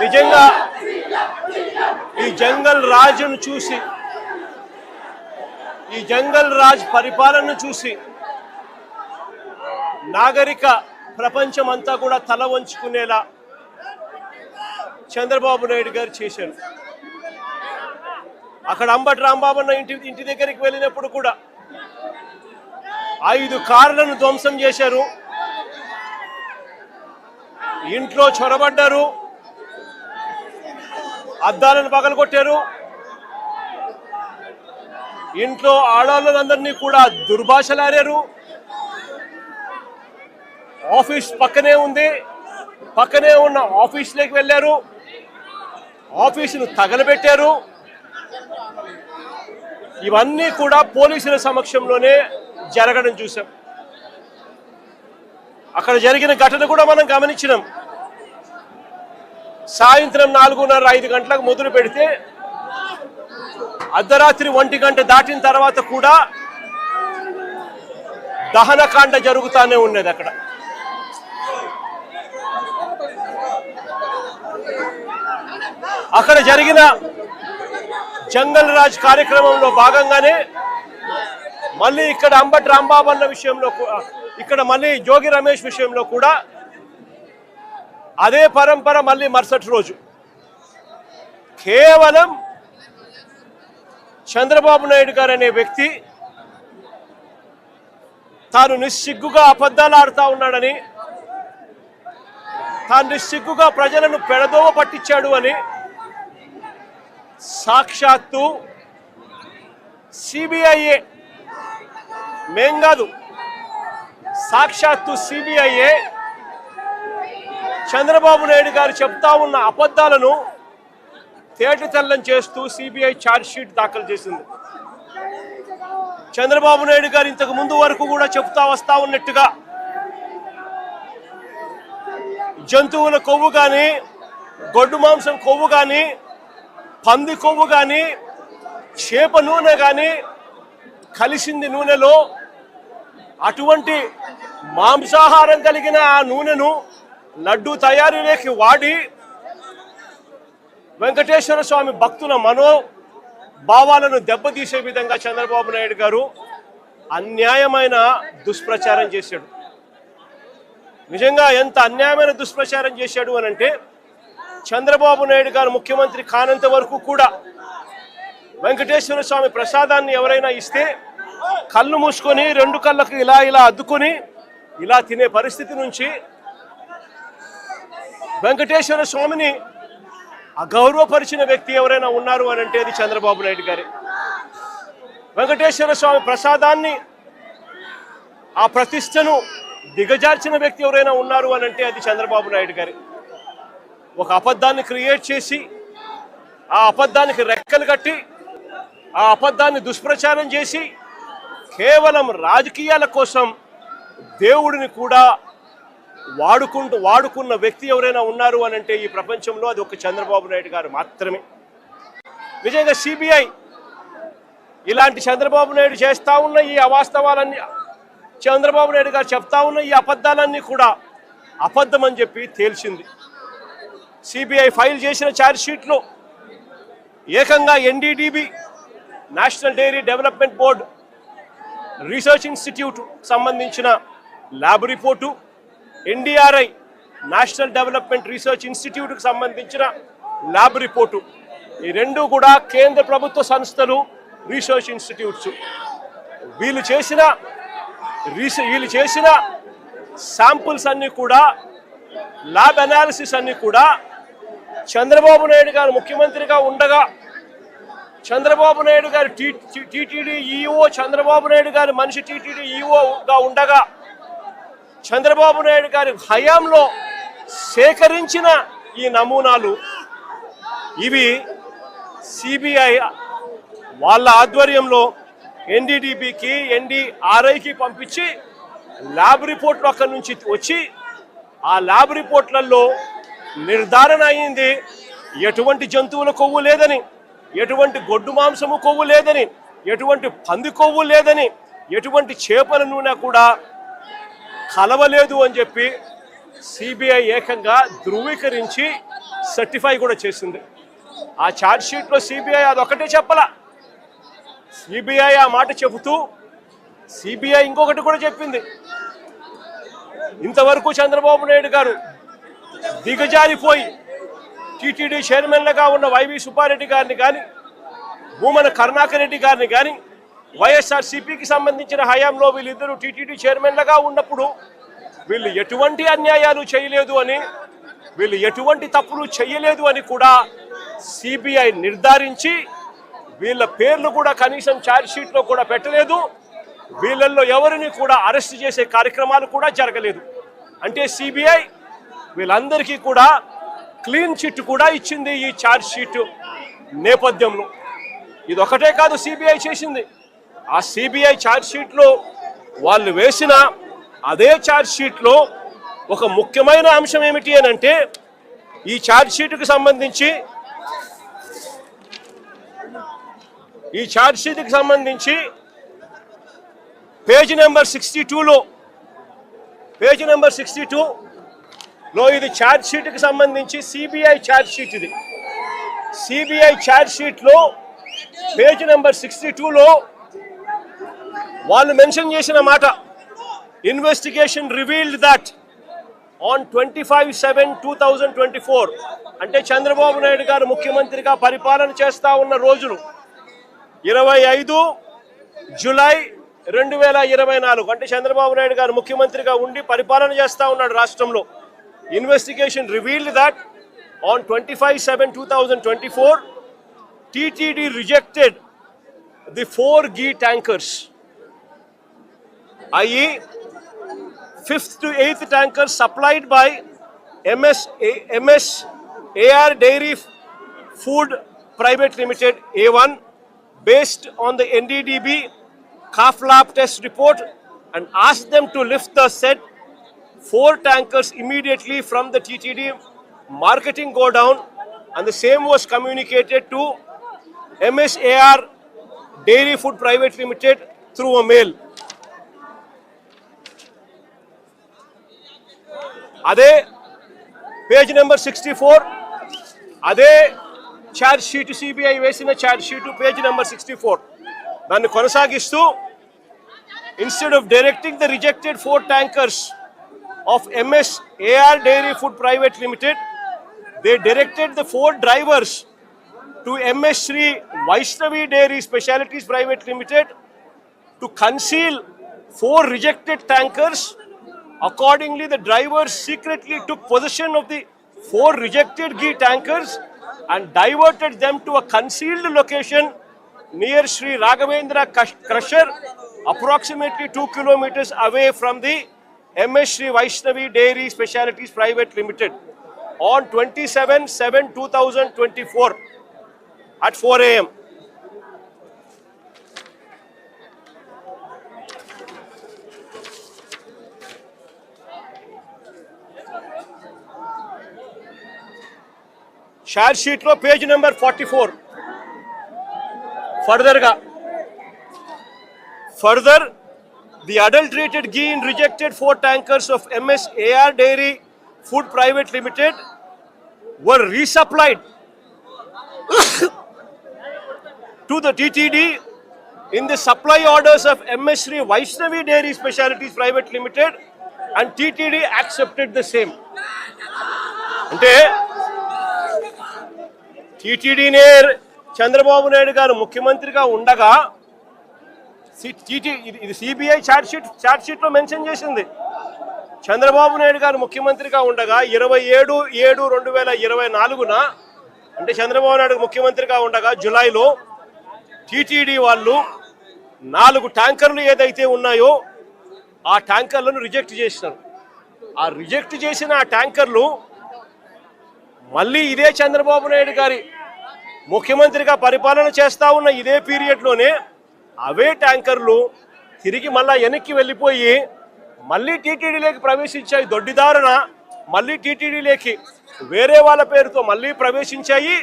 నిజంగా ఈ జంగల్ రాజును చూసి, ఈ జంగల్ రాజ్ పరిపాలనను చూసి నాగరిక ప్రపంచం అంతా కూడా తల వంచుకునేలా చంద్రబాబు నాయుడు గారు చేశారు. అక్కడ అంబటి రాంబాబు ఇంటి దగ్గరికి వెళ్ళినప్పుడు కూడా 5 కార్లను ధ్వంసం చేశారు, ఇంట్లో చొరబడ్డారు, అద్దాలను పగలగొట్టారు, ఇంట్లో ఆడవాళ్ళందరినీ కూడా దుర్భాషలాడారు. ఆఫీస్ పక్కనే ఉంది, పక్కనే ఉన్న ఆఫీస్లోకి వెళ్ళారు, ఆఫీసును తగలబెట్టారు. ఇవన్నీ కూడా పోలీసుల సమక్షంలోనే జరగడం చూసాం. అక్కడ జరిగిన ఘటన కూడా మనం గమనించినాం. సాయంత్రం 4:30-5 గంటలకు మొదలు పెడితే అర్ధరాత్రి 1 గంట దాటిన తర్వాత కూడా దహనకాండ జరుగుతూనే ఉన్నది. అక్కడ జరిగిన జంగల్ రాజ్ కార్యక్రమంలో భాగంగానే మళ్ళీ ఇక్కడ అంబటి రాంబాబు అన్న విషయంలో, ఇక్కడ మళ్ళీ జోగి రమేష్ విషయంలో కూడా అదే పరంపర. మళ్ళీ మరుసటి రోజు కేవలం చంద్రబాబు నాయుడు గారు అనే వ్యక్తి తాను నిస్సిగ్గుగా అబద్ధాలు ఆడుతూ ఉన్నాడని, తాను నిస్సిగ్గుగా ప్రజలను పెడదోవ పట్టించాడు అని సాక్షాత్తు సిబిఐఏ, మేం కాదు, సాక్షాత్తు సిబిఐఏ చంద్రబాబు నాయుడు గారు చెప్తా ఉన్న అబద్ధాలను తేటతెల్లం చేస్తూ సిబిఐ ఛార్జ్ షీట్ దాఖలు చేసింది. చంద్రబాబు నాయుడు గారు ఇంతకు ముందు వరకు కూడా చెప్తా వస్తా ఉన్నట్టుగా జంతువుల కొవ్వు కానీ, గొడ్డు మాంసం కొవ్వు కానీ, పంది కొవ్వు కానీ, చేప నూనె కానీ కలిసింది నూనెలో. అటువంటి మాంసాహారం కలిగిన ఆ నూనెను లడ్డూ తయారీలోకి వాడి వెంకటేశ్వర స్వామి భక్తుల మనోభావాలను దెబ్బతీసే విధంగా చంద్రబాబు నాయుడు గారు అన్యాయమైన దుష్ప్రచారం చేశాడు. నిజంగా ఎంత అన్యాయమైన దుష్ప్రచారం చేశాడు అని అంటే, చంద్రబాబు నాయుడు గారు ముఖ్యమంత్రి కానంత వరకు కూడా వెంకటేశ్వర స్వామి ప్రసాదాన్ని ఎవరైనా ఇస్తే కళ్ళు మూసుకొని 2 కళ్ళకు ఇలా ఇలా అద్దుకొని ఇలా తినే పరిస్థితి నుంచి వెంకటేశ్వర స్వామిని అగౌరవపరిచిన వ్యక్తి ఎవరైనా ఉన్నారు అని అంటే అది చంద్రబాబు నాయుడు గారే. వెంకటేశ్వర స్వామి ప్రసాదాన్ని, ఆ ప్రతిష్టను దిగజార్చిన వ్యక్తి ఎవరైనా ఉన్నారు అని అంటే అది చంద్రబాబు నాయుడు గారే. ఒక అబద్ధాన్ని క్రియేట్ చేసి, ఆ అబద్ధానికి రెక్కలు కట్టి, ఆ అబద్ధాన్ని దుష్ప్రచారం చేసి కేవలం రాజకీయాల కోసం దేవుడిని కూడా వాడుకున్న వ్యక్తి ఎవరైనా ఉన్నారు అని అంటే ఈ ప్రపంచంలో అది ఒక చంద్రబాబు నాయుడు గారు మాత్రమే. నిజంగా సిబిఐ ఇలాంటి చంద్రబాబు నాయుడు చేస్తా ఉన్న ఈ అవాస్తవాలన్నీ, చంద్రబాబు నాయుడు గారు చెప్తా ఉన్న ఈ అబద్ధాలన్నీ కూడా అబద్ధం అని చెప్పి తేల్చింది. సిబిఐ ఫైల్ చేసిన ఛార్జ్ షీట్లో ఏకంగా NDDB, national dairy development board research institute సంబంధించిన lab report, NDRI national development research ఇన్స్టిట్యూట్కి సంబంధించిన ల్యాబ్ రిపోర్టు, ఈ 2 కూడా కేంద్ర ప్రభుత్వ సంస్థలు, రీసెర్చ్ ఇన్స్టిట్యూట్స్. వీళ్ళు చేసిన శాంపుల్స్ అన్నీ కూడా, ల్యాబ్ అనాలిసిస్ అన్నీ కూడా చంద్రబాబు నాయుడు గారు ముఖ్యమంత్రిగా ఉండగా, చంద్రబాబు నాయుడు గారు టీటీడీ ఈఓ, చంద్రబాబు నాయుడు గారి మనిషి టీటీడీ ఈఓగా ఉండగా చంద్రబాబు నాయుడు గారి హయాంలో సేకరించిన ఈ నమూనాలు ఇవి సిబిఐ వాళ్ళ ఆధ్వర్యంలో ఎన్డీడీబీకి, ఎన్డీఆర్ఐకి పంపించి ల్యాబ్ రిపోర్ట్లు అక్కడి నుంచి వచ్చి ఆ ల్యాబ్ రిపోర్ట్లలో నిర్ధారణ అయింది ఎటువంటి జంతువుల కొవ్వు లేదని, ఎటువంటి గొడ్డు మాంసము కొవ్వు లేదని, ఎటువంటి పంది కొవ్వు లేదని, ఎటువంటి చేపల నూనె కూడా కలవలేదు అని చెప్పి సిబిఐ ఏకంగా ధృవీకరించి సర్టిఫై కూడా చేసింది. ఆ ఛార్జ్ షీట్లో సిబిఐ అదొకటే చెప్పలా. సిబిఐ ఆ మాట చెబుతూ సిబిఐ ఇంకొకటి కూడా చెప్పింది. ఇంతవరకు చంద్రబాబు నాయుడు గారు దిగజారిపోయి టీటీడీ చైర్మన్లుగా ఉన్న వైవి సుబ్బారెడ్డి గారిని కానీ, భూమన కరుణాకర్ రెడ్డి గారిని కానీ, వైఎస్ఆర్సీపీకి సంబంధించిన హయాంలో వీళ్ళిద్దరూ టీటీడీ చైర్మన్లుగా ఉన్నప్పుడు వీళ్ళు ఎటువంటి అన్యాయాలు చేయలేదు అని, వీళ్ళు ఎటువంటి తప్పులు చేయలేదు అని కూడా సిబిఐ నిర్ధారించి వీళ్ళ పేర్లు కూడా కనీసం ఛార్జ్ షీట్లో కూడా పెట్టలేదు. వీళ్ళల్లో ఎవరిని కూడా అరెస్ట్ చేసే కార్యక్రమాలు కూడా జరగలేదు. అంటే సిబిఐ వీళ్ళందరికీ కూడా క్లీన్ చిట్ కూడా ఇచ్చింది ఈ ఛార్జ్ షీట్ నేపథ్యంలో. ఇది ఒకటే కాదు సిబిఐ చేసింది. ఆ సిబిఐ ఛార్జ్ షీట్లో వాళ్ళు వేసిన అదే ఛార్జ్ షీట్లో ఒక ముఖ్యమైన అంశం ఏమిటి అని అంటే, ఈ ఛార్జ్ షీట్కి సంబంధించి పేజ్ నెంబర్ 62లో ఇది ఛార్జ్ షీట్కి సంబంధించి సిబిఐ ఛార్జ్ షీట్. ఇది సిబిఐ ఛార్జ్ షీట్లో పేజ్ నెంబర్ 62లో వాళ్ళు మెన్షన్ చేసిన మాట, ఇన్వెస్టిగేషన్ రివీల్డ్ దట్ ఆన్ 25/7/2024 అంటే చంద్రబాబు నాయుడు గారు ముఖ్యమంత్రిగా పరిపాలన చేస్తా ఉన్న రోజులు 25 జూలై 2024 అంటే చంద్రబాబు నాయుడు గారు ముఖ్యమంత్రిగా ఉండి పరిపాలన చేస్తా ఉన్నాడు రాష్ట్రంలో. Investigation revealed that on 25/7/2024 TTD rejected the 4 ghee tankers, i.e. 5th to 8th tankers supplied by MS AR Dairy Food Private Limited A1 based on the NDDB calf lab test report, and asked them to lift the said 4 tankers immediately from the TTD marketing godown, and the same was communicated to MSAR Dairy Food Private Limited through a mail. అదే page number 64, అదే charge sheet CBI వేసిన charge sheet page number 64 దాన్ని కొనసాగిస్తూ, instead of directing the rejected 4 tankers of MSAR Dairy Food Private Limited, they directed the 4 drivers to MS Shri Vaishnavi Dairy Specialities Private Limited to conceal 4 rejected tankers. Accordingly, the drivers secretly took possession of the 4 rejected ghee tankers and diverted them to a concealed location near Sri Raghavendra Crusher, approximately 2 kilometers away from the MS Shri Vaishnavi Dairy Specialities Private Limited on 27/7/2024 at 4 a.m. Charge షీట్లో page number 44 further the adulterated ghee in rejected 4 tankers of MSAR Dairy Food Private Limited were resupplied to the TTD in the supply orders of MS Shri Vaishnavi Dairy Specialities Private Limited, and TTD accepted the same. అంటే టీటీడీనే చంద్రబాబు నాయుడు గారు ముఖ్యమంత్రిగా ఉండగా ఇది CBI charge షీట్లో mention చేసింది. చంద్రబాబు నాయుడు గారు ముఖ్యమంత్రిగా ఉండగా 27/7/2024 అంటే చంద్రబాబు నాయుడు ముఖ్యమంత్రిగా ఉండగా జూలైలో టీటీడీ వాళ్ళు 4 ట్యాంకర్లు ఏదైతే ఉన్నాయో ఆ ట్యాంకర్లను రిజెక్ట్ చేసినారు. ఆ రిజెక్ట్ చేసిన ఆ ట్యాంకర్లు మళ్ళీ ఇదే చంద్రబాబు నాయుడు గారి ముఖ్యమంత్రిగా పరిపాలన చేస్తా ఉన్న ఇదే పీరియడ్లోనే అవే ట్యాంకర్లు తిరిగి మళ్ళా వెనక్కి వెళ్ళిపోయి మళ్ళీ టీటీడీలోకి ప్రవేశించాయి. దొడ్డిదారున మళ్ళీ టీటీడీలోకి వేరే వాళ్ళ పేరుతో మళ్ళీ ప్రవేశించాయి.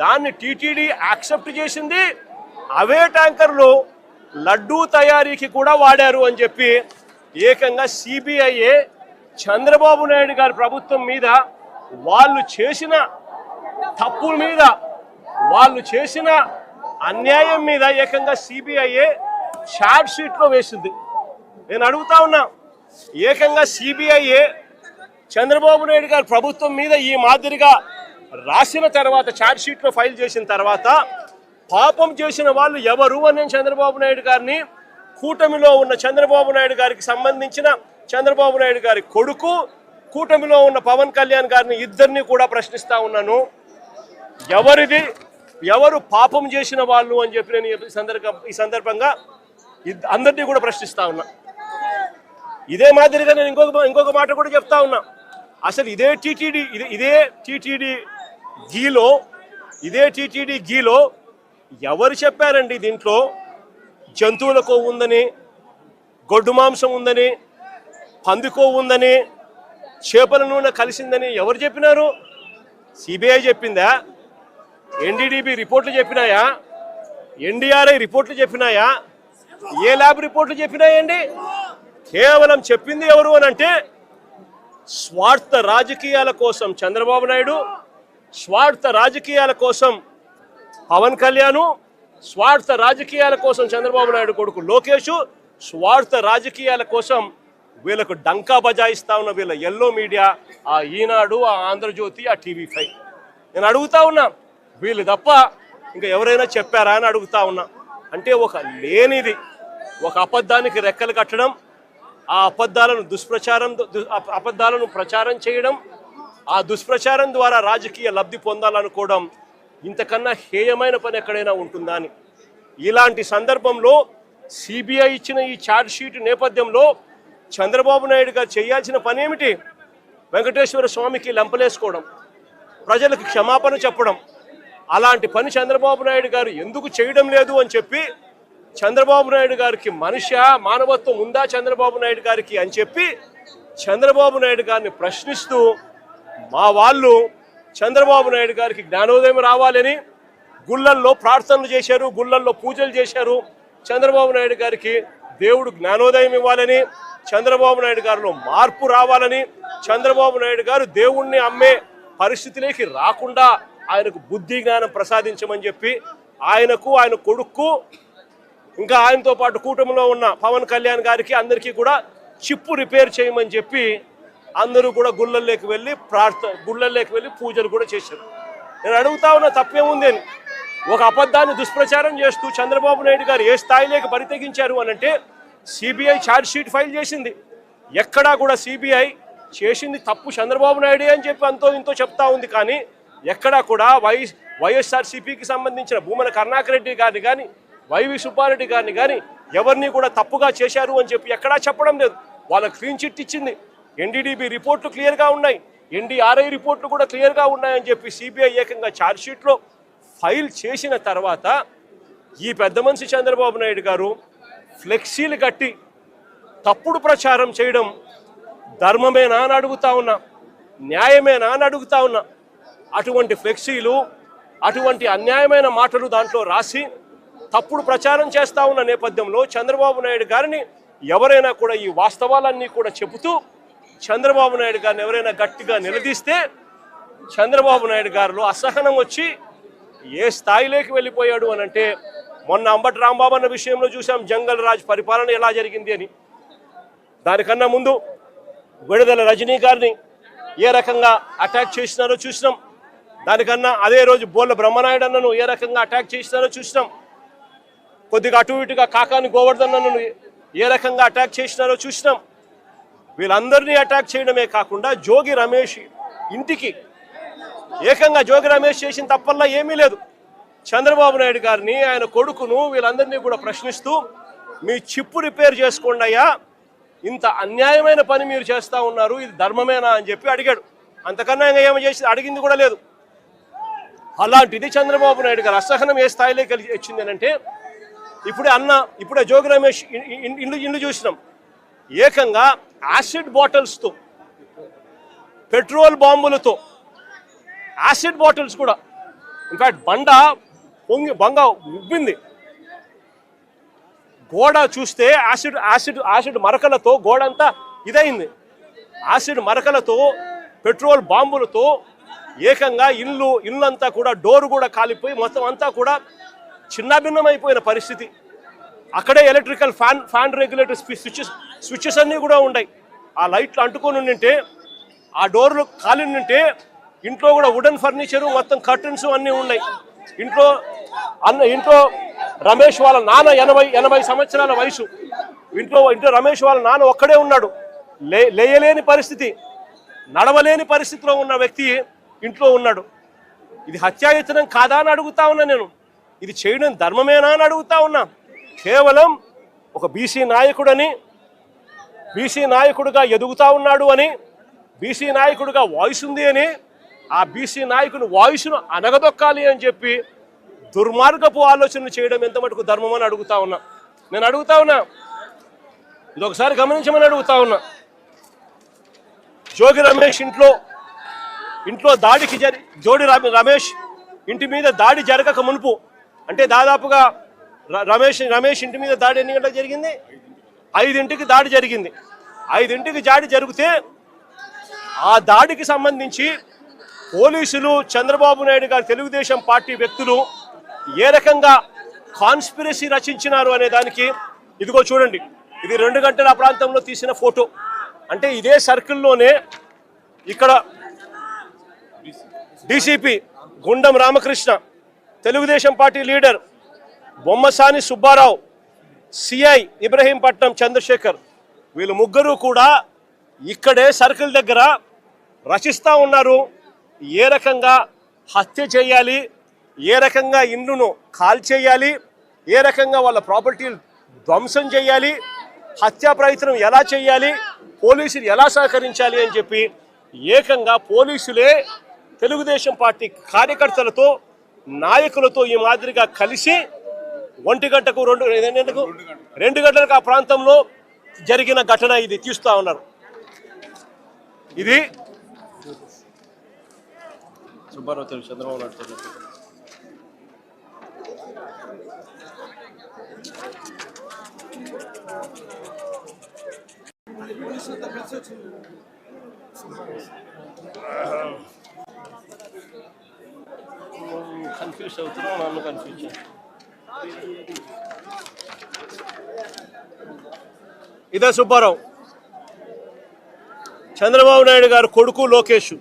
దాన్ని టీటీడీ యాక్సెప్ట్ చేసింది. అవే ట్యాంకర్లు లడ్డూ తయారీకి కూడా వాడారు అని చెప్పి ఏకంగా సిబిఐఏ చంద్రబాబు నాయుడు గారి ప్రభుత్వం మీద వాళ్ళు చేసిన తప్పుల మీద వాళ్ళు చేసిన అన్యాయం మీద ఏకంగా సిబిఐఏ ఛార్జ్ షీట్లో వేసింది. నేను అడుగుతా ఉన్నా, ఏకంగా సిబిఐఏ చంద్రబాబు నాయుడు గారి ప్రభుత్వం మీద ఈ మాదిరిగా రాసిన తర్వాత, ఛార్జ్ షీట్లో ఫైల్ చేసిన తర్వాత పాపం చేసిన వాళ్ళు ఎవరు అని చంద్రబాబు నాయుడు గారిని, కూటమిలో ఉన్న చంద్రబాబు నాయుడు గారికి సంబంధించిన చంద్రబాబు నాయుడు గారి కొడుకు, కూటమిలో ఉన్న పవన్ కళ్యాణ్ గారిని ఇద్దరిని కూడా ప్రశ్నిస్తా ఉన్నాను. ఎవరు పాపం చేసిన వాళ్ళు అని చెప్పి నేను ఈ సందర్భంగా అందరినీ కూడా ప్రశ్నిస్తా ఉన్నా. ఇదే మాదిరిగా నేను ఇంకొక మాట కూడా చెప్తా ఉన్నా. అసలు ఇదే టీటీడీ గీలో ఎవరు చెప్పారండి దీంట్లో జంతువుల కొవ్వు ఉందని, గొడ్డు మాంసం ఉందని, పంది కొవ్వు ఉందని, చేపల నూనె కలిసిందని ఎవరు చెప్పినారు? సిబిఐ చెప్పిందా? ఎన్డీడీబీ రిపోర్ట్లు చెప్పినాయా? ఎన్డీఆర్ఐ రిపోర్ట్లు చెప్పినాయా? ఏ ల్యాబ్ రిపోర్ట్లు చెప్పినాయండి? కేవలం చెప్పింది ఎవరు అని అంటే స్వార్థ రాజకీయాల కోసం చంద్రబాబు నాయుడు, స్వార్థ రాజకీయాల కోసం పవన్ కళ్యాణ్, స్వార్థ రాజకీయాల కోసం చంద్రబాబు నాయుడు కొడుకు లోకేష్, స్వార్థ రాజకీయాల కోసం వీళ్ళకు డంకా బజాయిస్తా ఉన్న వీళ్ళ ఎల్లో మీడియా, ఆ ఈనాడు, ఆ ఆంధ్రజ్యోతి, ఆ టీవీ5. నేను అడుగుతా ఉన్నా, వీళ్ళు తప్ప ఇంకా ఎవరైనా చెప్పారా అని అడుగుతా ఉన్నా. అంటే ఒక లేనిది, ఒక అబద్ధానికి రెక్కలు కట్టడం, ఆ అబద్ధాలను ప్రచారం చేయడం, ఆ దుష్ప్రచారం ద్వారా రాజకీయ లబ్ధి పొందాలనుకోవడం ఇంతకన్నా హేయమైన పని ఎక్కడైనా ఉంటుందా అని. ఇలాంటి సందర్భంలో సిబిఐ ఇచ్చిన ఈ ఛార్జ్ షీట్ నేపథ్యంలో చంద్రబాబు నాయుడు గారు చేయాల్సిన పని ఏమిటి? వెంకటేశ్వర స్వామికి లెంపలేసుకోవడం, ప్రజలకు క్షమాపణ చెప్పడం. అలాంటి పని చంద్రబాబు నాయుడు గారు ఎందుకు చేయడం లేదు అని చెప్పి, చంద్రబాబు నాయుడు గారికి మానవత్వం ఉందా చంద్రబాబు నాయుడు గారికి అని చెప్పి చంద్రబాబు నాయుడు గారిని ప్రశ్నిస్తూ, మా వాళ్ళు చంద్రబాబు నాయుడు గారికి జ్ఞానోదయం రావాలని గుళ్ళల్లో ప్రార్థనలు చేశారు, గుళ్ళల్లో పూజలు చేశారు. చంద్రబాబు నాయుడు గారికి దేవుడు జ్ఞానోదయం ఇవ్వాలని, చంద్రబాబు నాయుడు గారిలో మార్పు రావాలని, చంద్రబాబు నాయుడు గారు దేవుణ్ణి అమ్మే పరిస్థితిలోకి రాకుండా ఆయనకు బుద్ధి జ్ఞానం ప్రసాదించమని చెప్పి ఆయనకు, ఆయన కొడుకు, ఇంకా ఆయనతో పాటు కూటమిలో ఉన్న పవన్ కళ్యాణ్ గారికి అందరికీ కూడా చిప్పు రిపేర్ చేయమని చెప్పి అందరూ కూడా గుళ్ళల్లోకి వెళ్ళి పూజలు కూడా చేశారు. నేను అడుగుతా ఉన్నా, తప్పేముంది అని. ఒక అబద్ధాన్ని దుష్ప్రచారం చేస్తూ చంద్రబాబు నాయుడు గారు ఏ స్థాయిలోకి బరితెగించారు అని అంటే సిబిఐ ఛార్జ్ షీట్ ఫైల్ చేసింది. ఎక్కడా కూడా సిబిఐ చేసింది తప్పు చంద్రబాబు నాయుడే అని చెప్పి అంతో ఇంతో చెప్తా ఉంది. కానీ ఎక్కడా కూడా వైఎస్ఆర్సీపీకి సంబంధించిన భూమన కరుణాకర్ రెడ్డి గారిని కానీ, వైవి సుబ్బారెడ్డి గారిని కానీ ఎవరిని కూడా తప్పుగా చేశారు అని చెప్పి ఎక్కడా చెప్పడం లేదు. వాళ్ళకి క్లీన్ చిట్ ఇచ్చింది. ఎన్డీడీబీ రిపోర్ట్లు క్లియర్గా ఉన్నాయి, ఎన్డీఆర్ఐ రిపోర్ట్లు కూడా క్లియర్గా ఉన్నాయని చెప్పి సిబిఐ ఏకంగా ఛార్జ్ షీట్లో ఫైల్ చేసిన తర్వాత ఈ పెద్ద మనిషి చంద్రబాబు నాయుడు గారు ఫ్లెక్సీలు కట్టి తప్పుడు ప్రచారం చేయడం ధర్మమేనా అని అడుగుతా ఉన్నా, న్యాయమేనా అని అడుగుతా ఉన్నా. అటువంటి ఫ్లెక్సీలు, అటువంటి అన్యాయమైన మాటలు దాంట్లో రాసి తప్పుడు ప్రచారం చేస్తా ఉన్న నేపథ్యంలో చంద్రబాబు నాయుడు గారిని ఎవరైనా కూడా ఈ వాస్తవాలన్నీ కూడా చెబుతూ చంద్రబాబు నాయుడు గారిని ఎవరైనా గట్టిగా నిలదీస్తే చంద్రబాబు నాయుడు గారిలో అసహనం వచ్చి ఏ స్థాయిలోకి వెళ్ళిపోయాడు అని అంటే, మొన్న అంబటి రాంబాబు అన్న విషయంలో చూసాం జంగల్ రాజ్ పరిపాలన ఎలా జరిగింది అని. దానికన్నా ముందు విడుదల రజనీ గారిని ఏ రకంగా అటాక్ చేసినారో చూసినాం. దానికన్నా అదే రోజు బోళ్ళ బ్రహ్మనాయుడు అన్నను ఏ రకంగా అటాక్ చేసినారో చూసినాం. కొద్దిగా అటు ఇటుగా కాకాని గోవర్ధన్ అన్నను ఏ రకంగా అటాక్ చేసినారో చూసినాం. వీళ్ళందరినీ అటాక్ చేయడమే కాకుండా జోగి రమేష్ ఇంటికి ఏకంగా జోగి రమేష్ చేసిన తప్పల్లా ఏమీ లేదు. చంద్రబాబు నాయుడు గారిని, ఆయన కొడుకును, వీళ్ళందరినీ కూడా ప్రశ్నిస్తూ మీ చిప్పు రిపేర్ చేసుకోండి అయ్యా, ఇంత అన్యాయమైన పని మీరు చేస్తూ ఉన్నారు, ఇది ధర్మమేనా అని చెప్పి అడిగాడు. అంతకన్నా ఇంకా ఏమో చేసి అడిగింది కూడా లేదు. అలాంటిది చంద్రబాబు నాయుడు గారు అసహనం ఏ స్థాయిలోకి వచ్చింది అంటే, ఇప్పుడే జోగి రమేష్ ఇల్లు చూసినాం. ఏకంగా యాసిడ్ బాటిల్స్తో, పెట్రోల్ బాంబులతో, యాసిడ్ బాటిల్స్ కూడా, ఇన్ఫాక్ట్ బంగ ఉబ్బింది. గోడ చూస్తే యాసిడ్ మరకలతో గోడ అంతా ఇదైంది. యాసిడ్ మరకలతో, పెట్రోల్ బాంబులతో ఏకంగా ఇల్లంతా కూడా డోరు కూడా కాలిపోయి మొత్తం అంతా కూడా చిన్నభిన్నమైపోయిన పరిస్థితి. అక్కడే ఎలక్ట్రికల్ ఫ్యాన్ రెగ్యులేటర్ స్విచ్చెస్ అన్నీ కూడా ఉన్నాయి. ఆ లైట్లు అంటుకొని ఉంటే ఆ డోర్లు కాలి ఉంటే ఇంట్లో కూడా వుడెన్ ఫర్నిచరు మొత్తం కర్టన్స్ అన్నీ ఉన్నాయి. ఇంట్లో రమేష్ వాళ్ళ నాన్న 80 సంవత్సరాల వయసు. ఇంట్లో రమేష్ వాళ్ళ నాన్న ఒక్కడే ఉన్నాడు. లేయలేని పరిస్థితి, నడవలేని పరిస్థితిలో ఉన్న వ్యక్తి ఇంట్లో ఉన్నాడు. ఇది హత్యాయత్నం కాదా అని అడుగుతా ఉన్నా నేను. ఇది చేయడం ధర్మమేనా అని అడుగుతా ఉన్నా. కేవలం ఒక బీసీ నాయకుడని, బీసీ నాయకుడిగా ఎదుగుతా ఉన్నాడు అని, బీసీ నాయకుడిగా వాయిస్ ఉంది అని, ఆ బీసీ నాయకుని వాయిస్ను అనగదొక్కాలి అని చెప్పి దుర్మార్గపు ఆలోచనలు చేయడం ఎంత మటుకు ధర్మం అని అడుగుతా ఉన్నా. నేను అడుగుతా ఉన్నా, ఇది ఒకసారి గమనించమని అడుగుతా ఉన్నా. జోగి రమేష్ ఇంట్లో దాడికి రమేష్ ఇంటి మీద దాడి జరగక మునుపు, అంటే దాదాపుగా రమేష్ ఇంటి మీద దాడి ఎన్ని గంటలకు జరిగింది? 5ంటికి దాడి జరిగింది. 5ంటికి దాడి జరిగితే ఆ దాడికి సంబంధించి పోలీసులు, చంద్రబాబు నాయుడు గారు, తెలుగుదేశం పార్టీ వ్యక్తులు ఏ రకంగా కాన్స్పిరసీ రచించినారు అనే దానికి ఇదిగో చూడండి. ఇది 2 గంటల ప్రాంతంలో తీసిన ఫోటో. అంటే ఇదే సర్కిల్లోనే ఇక్కడ DCP Gundam Ramakrishna, Telugu Desam party leader Bommasani Subbarao, CI Ibrahimpatnam Chandrasekhar, వీళ్ళు ముగ్గురు కూడా ఇక్కడే సర్కిల్ దగ్గర రచిస్తూ ఉన్నారు. ఏ రకంగా హత్య చేయాలి, ఏ రకంగా ఇండ్లను కాల్చేయాలి, ఏ రకంగా వాళ్ళ ప్రాపర్టీలు ధ్వంసం చేయాలి, హత్యా ప్రయత్నం ఎలా చేయాలి, పోలీసులు ఎలా సహకరించాలి అని చెప్పి ఏకంగా పోలీసులే తెలుగుదేశం పార్టీ కార్యకర్తలతో, నాయకులతో ఈ మాదిరిగా కలిసి 1 గంటకు 2 గంటలకు ఆ ప్రాంతంలో జరిగిన ఘటన ఇది తీస్తూ ఉన్నారు. ఇది సుబ్బారావు తెలుసు, చంద్రబాబు నాయుడు. కన్ఫ్యూజ్ అవుతున్నావు, నన్ను కన్ఫ్యూజ్ చేయి. ఇదే సుబ్బారావు, చంద్రబాబు నాయుడు గారు కొడుకు లోకేష్.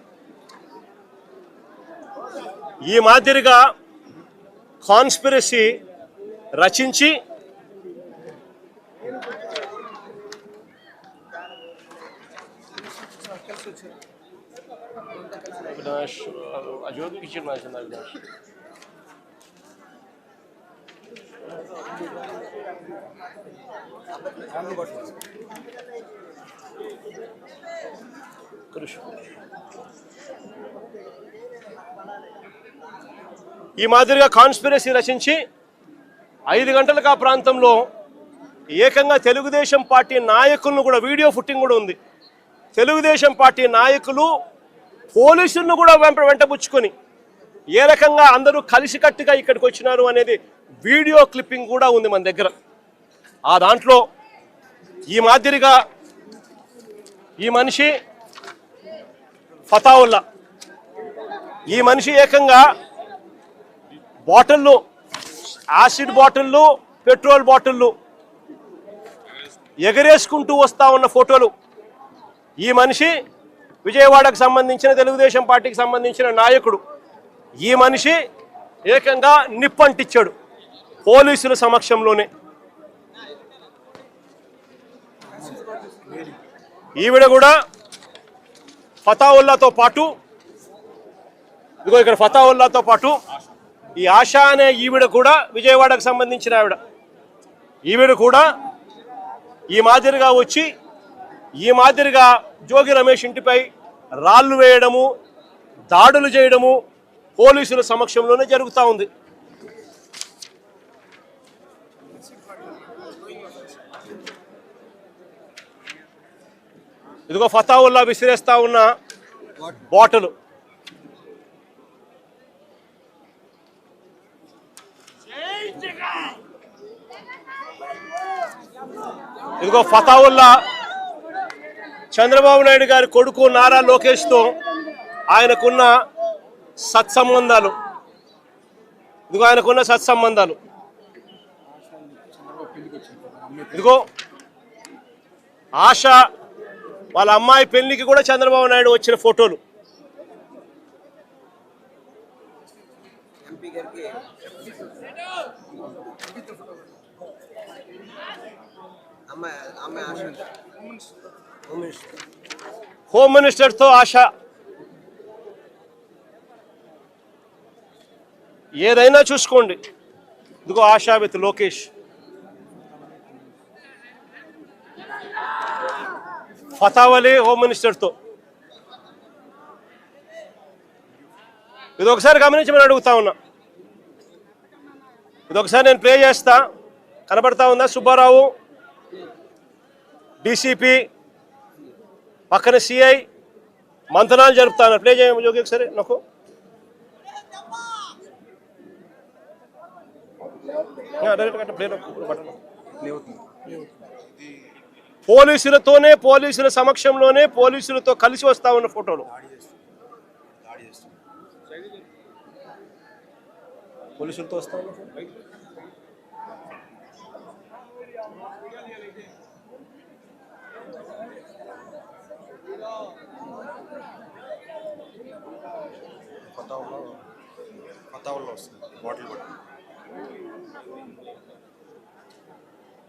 ఈ మాదిరిగా కాన్స్పిరసీ రచించి అజోగి కిచెన్ ఈ మాదిరిగా కాన్స్పిరసీ రచించి 5 గంటలకు ఆ ప్రాంతంలో ఏకంగా తెలుగుదేశం పార్టీ నాయకులను కూడా, వీడియో ఫుటింగ్ కూడా ఉంది, తెలుగుదేశం పార్టీ నాయకులు పోలీసులను కూడా వెంటబుచ్చుకొని ఏ రకంగా అందరూ కలిసికట్టుగా ఇక్కడికి వచ్చినారు అనేది వీడియో క్లిప్పింగ్ కూడా ఉంది మన దగ్గర. ఆ దాంట్లో ఈ మాదిరిగా ఈ మనిషి ఫతావుల్లా, ఈ మనిషి ఏకంగా బాటిళ్ళు, యాసిడ్ బాటిళ్ళు, పెట్రోల్ బాటిళ్ళు ఎగరేసుకుంటూ వస్తూ ఉన్న ఫోటోలు. ఈ మనిషి విజయవాడకు సంబంధించిన తెలుగుదేశం పార్టీకి సంబంధించిన నాయకుడు. ఈ మనిషి ఏకంగా నిప్పంటిచ్చాడు పోలీసుల సమక్షంలోనే. ఈవిడ కూడా ఫతావుల్లాతో పాటు, ఇదిగో ఇక్కడ ఫతావుల్లాతో పాటు ఈ ఆశా అనే ఈవిడ కూడా విజయవాడకు సంబంధించిన ఈవిడ కూడా ఈ మాదిరిగా వచ్చి ఈ మాదిరిగా జోగి రమేష్ ఇంటిపై రాళ్లు వేయడము, దాడులు చేయడము పోలీసుల సమక్షంలోనే జరుగుతూ ఉంది. ఇదిగో ఫతావుల్లా విసిరేస్తా ఉన్న బాటలు. ఇదిగో ఫతావుల్లా చంద్రబాబు నాయుడు గారి కొడుకు నారా లోకేష్తో ఆయనకున్న సత్సంబంధాలు, ఇదిగో ఆయనకున్న సత్సంబంధాలు. ఇదిగో ఆశ వాళ్ళ అమ్మాయి పెళ్లికి కూడా చంద్రబాబు నాయుడు వచ్చిన ఫోటోలు. హోమ్ మినిస్టర్తో ఆశ. ఏదైనా చూసుకోండి. ఇదిగో ఆశ విత్ లోకేష్. ఫతావలి హోమ్ మినిస్టర్తో. ఇది ఒకసారి గమనించమని అడుగుతా ఉన్నా. ఇది ఒకసారి నేను ప్లే చేస్తా. కనబడతా ఉందా? సుబ్బారావు డీసీపీ, పక్కన సిఐ మంతనాలు జరుపుతాను. ప్లే చేయ జోగి ఒకసారి నాకు. పోలీసులతోనే, పోలీసుల సమక్షంలోనే, పోలీసులతో కలిసి వస్తా ఉన్న ఫోటోలు. పోలీసులతో వస్తా ఉన్న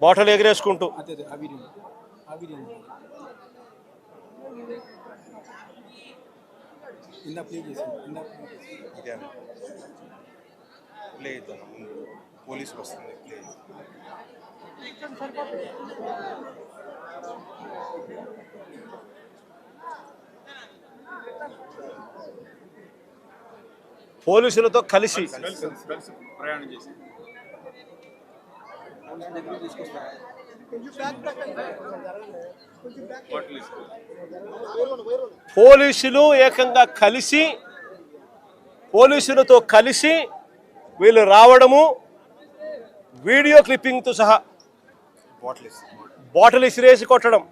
బాటలు ఎగిరేసుకుంటూ. పోలీసులు వస్తుంది. పోలీసులతో కలిసి ప్రయాణం చేసి పోలీసులు ఏకంగా కలిసి, పోలీసులతో కలిసి వీళ్ళు రావడము, వీడియో క్లిప్పింగ్తో సహా బాటిల్ ఇసిరేసి కొట్టడం.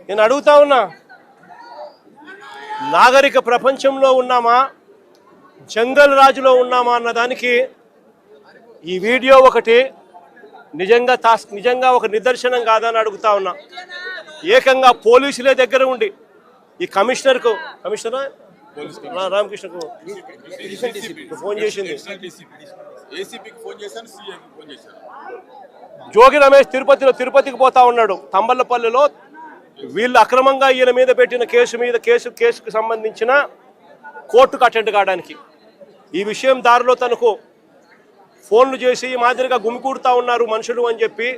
నేను అడుగుతా ఉన్నా, నాగరిక ప్రపంచంలో ఉన్నామా, జంగల్ రాజులో ఉన్నామా అన్నదానికి ఈ వీడియో ఒకటి నిజంగా ఒక నిదర్శనం కాదని అడుగుతా ఉన్నా. ఏకంగా పోలీసులే దగ్గర ఉండి ఈ కమిషనర్ రామకృష్ణకు ఫోన్ చేసింది. జోగి రమేష్ తిరుపతికి పోతా ఉన్నాడు. తంబళ్ళపల్లిలో వీళ్ళు అక్రమంగా ఈయన మీద పెట్టిన కేసుకు సంబంధించిన కోర్టుకు అటెండ్ కావడానికి. ఈ విషయం దారిలో తనకు ఫోన్లు చేసి ఈ మాదిరిగా గుమికూడుతూ ఉన్నారు మనుషులు అని చెప్పి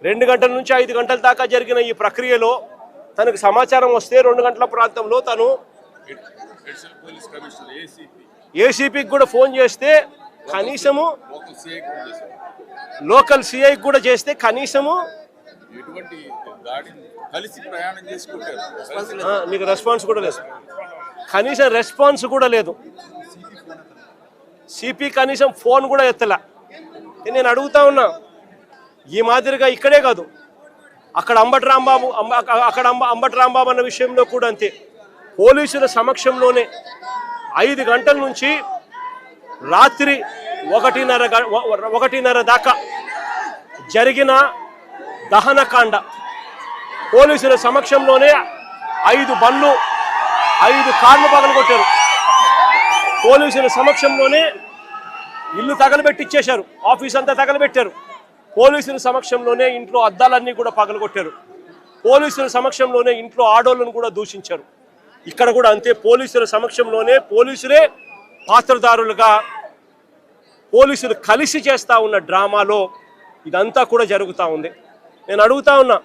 2 గంటల నుంచి 5 గంటల దాకా జరిగిన ఈ ప్రక్రియలో తనకు సమాచారం వస్తే 2 గంటల ప్రాంతంలో తను ఏసీపీకి కూడా ఫోన్ చేస్తే, కనీసము లోకల్ సిఐకి కూడా చేస్తే కనీసము మీకు రెస్పాన్స్ కూడా లేదు. కనీసం రెస్పాన్స్ కూడా లేదు. సిపి కనీసం ఫోన్ కూడా ఎత్తలా. నేను అడుగుతా ఉన్నా, ఈ మాదిరిగా ఇక్కడే కాదు, అక్కడ అంబటి రాంబాబు అన్న విషయంలో కూడా అంతే. పోలీసుల సమక్షంలోనే 5 గంటల నుంచి రాత్రి 1:30 దాకా జరిగిన దహనకాండ. పోలీసుల సమక్షంలోనే 5 బండ్లు 5 కార్లు పగలగొట్టారు. పోలీసుల సమక్షంలోనే ఇల్లు తగలబెట్టిచ్చేశారు, ఆఫీస్ అంతా తగలబెట్టారు. పోలీసుల సమక్షంలోనే ఇంట్లో అద్దాలన్నీ కూడా పగలగొట్టారు. పోలీసుల సమక్షంలోనే ఇంట్లో ఆడోళ్ళను కూడా దూషించారు. ఇక్కడ కూడా అంతే, పోలీసుల సమక్షంలోనే పోలీసులే పాత్రదారులుగా పోలీసులు కలిసి చేస్తూ ఉన్న డ్రామాలో ఇదంతా కూడా జరుగుతూ ఉంది. నేను అడుగుతా ఉన్నా,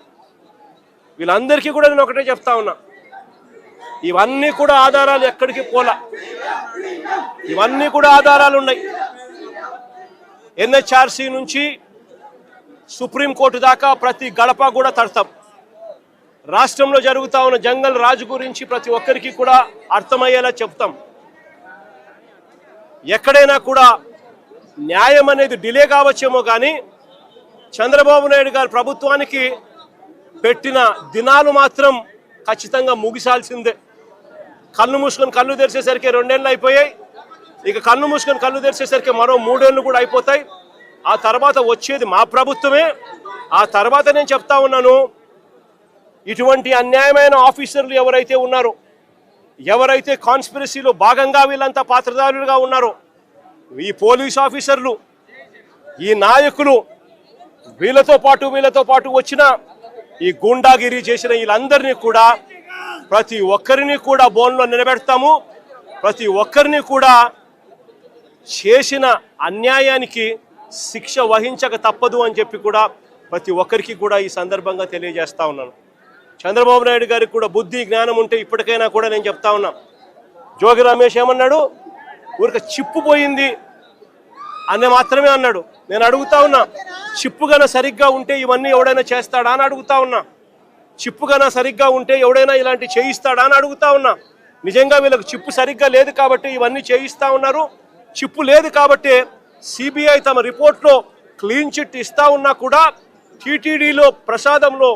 వీళ్ళందరికీ కూడా నేను ఒకటే చెప్తా ఉన్నా, ఇవన్నీ కూడా ఆధారాలు ఎక్కడికి పోలా, ఇవన్నీ కూడా ఆధారాలు ఉన్నాయి. ఎన్హెచ్ఆర్సీ నుంచి సుప్రీంకోర్టు దాకా ప్రతి గడప కూడా తడతాం. రాష్ట్రంలో జరుగుతా ఉన్న జంగల్ రాజు గురించి ప్రతి ఒక్కరికి కూడా అర్థమయ్యేలా చెప్తాం. ఎక్కడైనా కూడా న్యాయం అనేది డిలే కావచ్చేమో కానీ చంద్రబాబు నాయుడు గారి ప్రభుత్వానికి పెట్టిన దినాలు మాత్రం ఖచ్చితంగా ముగిసాల్సిందే. కళ్ళు మూసుకొని కళ్ళు తెరిచేసరికి 2 ఏళ్ళు అయిపోయాయి. ఇక కళ్ళు మూసుకొని కళ్ళు తెరిచేసరికి మరో 3 ఏళ్ళు కూడా అయిపోతాయి. ఆ తర్వాత వచ్చేది మా ప్రభుత్వమే. ఆ తర్వాత నేను చెప్తా ఉన్నాను, ఇటువంటి అన్యాయమైన ఆఫీసర్లు ఎవరైతే ఉన్నారో, ఎవరైతే కాన్స్పిరసీలో భాగంగా వీళ్ళంతా పాత్రధారులుగా ఉన్నారో, ఈ పోలీస్ ఆఫీసర్లు, ఈ నాయకులు, వీళ్ళతో పాటు వచ్చిన ఈ గూండాగిరి చేసిన వీళ్ళందరినీ కూడా ప్రతి ఒక్కరిని కూడా బోన్లో నిలబెడతాము. ప్రతి ఒక్కరిని కూడా చేసిన అన్యాయానికి శిక్ష వహించక తప్పదు అని చెప్పి కూడా ప్రతి ఒక్కరికి కూడా ఈ సందర్భంగా తెలియజేస్తా ఉన్నాను. చంద్రబాబు నాయుడు గారికి కూడా బుద్ధి జ్ఞానం ఉంటే ఇప్పటికైనా కూడా నేను చెప్తా ఉన్నా. జోగి రమేష్ ఏమన్నాడు? ఊరికి చిప్పు పోయింది అని మాత్రమే అన్నాడు. నేను అడుగుతా ఉన్నా, చిప్పు గన సరిగ్గా ఉంటే ఇవన్నీ ఎవడైనా చేస్తాడా అని అడుగుతా ఉన్నా. చిప్పు గన సరిగ్గా ఉంటే ఎవడైనా ఇలాంటి చేయిస్తాడా అని అడుగుతా ఉన్నా. నిజంగా వీళ్ళకి చిప్పు సరిగ్గా లేదు కాబట్టి ఇవన్నీ చేయిస్తా ఉన్నారు. చిప్పు లేదు కాబట్టి సిబిఐ తమ రిపోర్ట్లో క్లీన్ చిట్ ఇస్తా ఉన్నా కూడా టీటీడీలో ప్రసాదంలో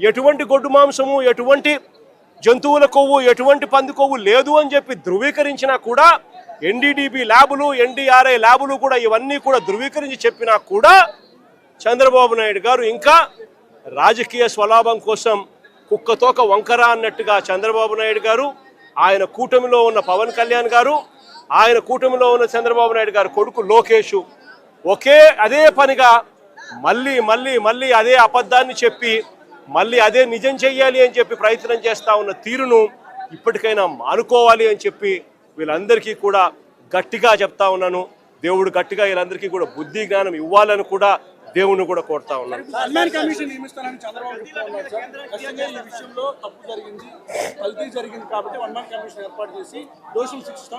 ఎటువంటి గొడ్డు మాంసము, ఎటువంటి జంతువుల కొవ్వు, ఎటువంటి పంది కొవ్వు లేదు అని చెప్పి ధృవీకరించినా కూడా, ఎన్డీడీబీ ల్యాబులు, ఎన్డీఆర్ఐ ల్యాబులు కూడా ఇవన్నీ కూడా ధృవీకరించి చెప్పినా కూడా చంద్రబాబు నాయుడు గారు ఇంకా రాజకీయ స్వలాభం కోసం కుక్కతోక వంకర అన్నట్టుగా చంద్రబాబు నాయుడు గారు, ఆయన కూటమిలో ఉన్న పవన్ కళ్యాణ్ గారు, ఆయన కూటమిలో ఉన్న చంద్రబాబు నాయుడు గారు కొడుకు లోకేష్ అదే పనిగా మళ్ళీ అదే అబద్ధాన్ని చెప్పి మళ్ళీ అదే నిజం చెయ్యాలి అని చెప్పి ప్రయత్నం చేస్తా ఉన్న తీరును ఇప్పటికైనా మానుకోవాలి అని చెప్పి వీళ్ళందరికీ కూడా గట్టిగా చెప్తా ఉన్నాను. దేవుడు గట్టిగా వీళ్ళందరికీ కూడా బుద్ధి జ్ఞానం ఇవ్వాలని కూడా దేవుణ్ణి కూడా కోరుతా ఉన్నాను. జరిగింది కాబట్టి 1 మ్యాన్ కమిషన్ ఏర్పాటు చేసి దోషులు శిక్షిస్తాం.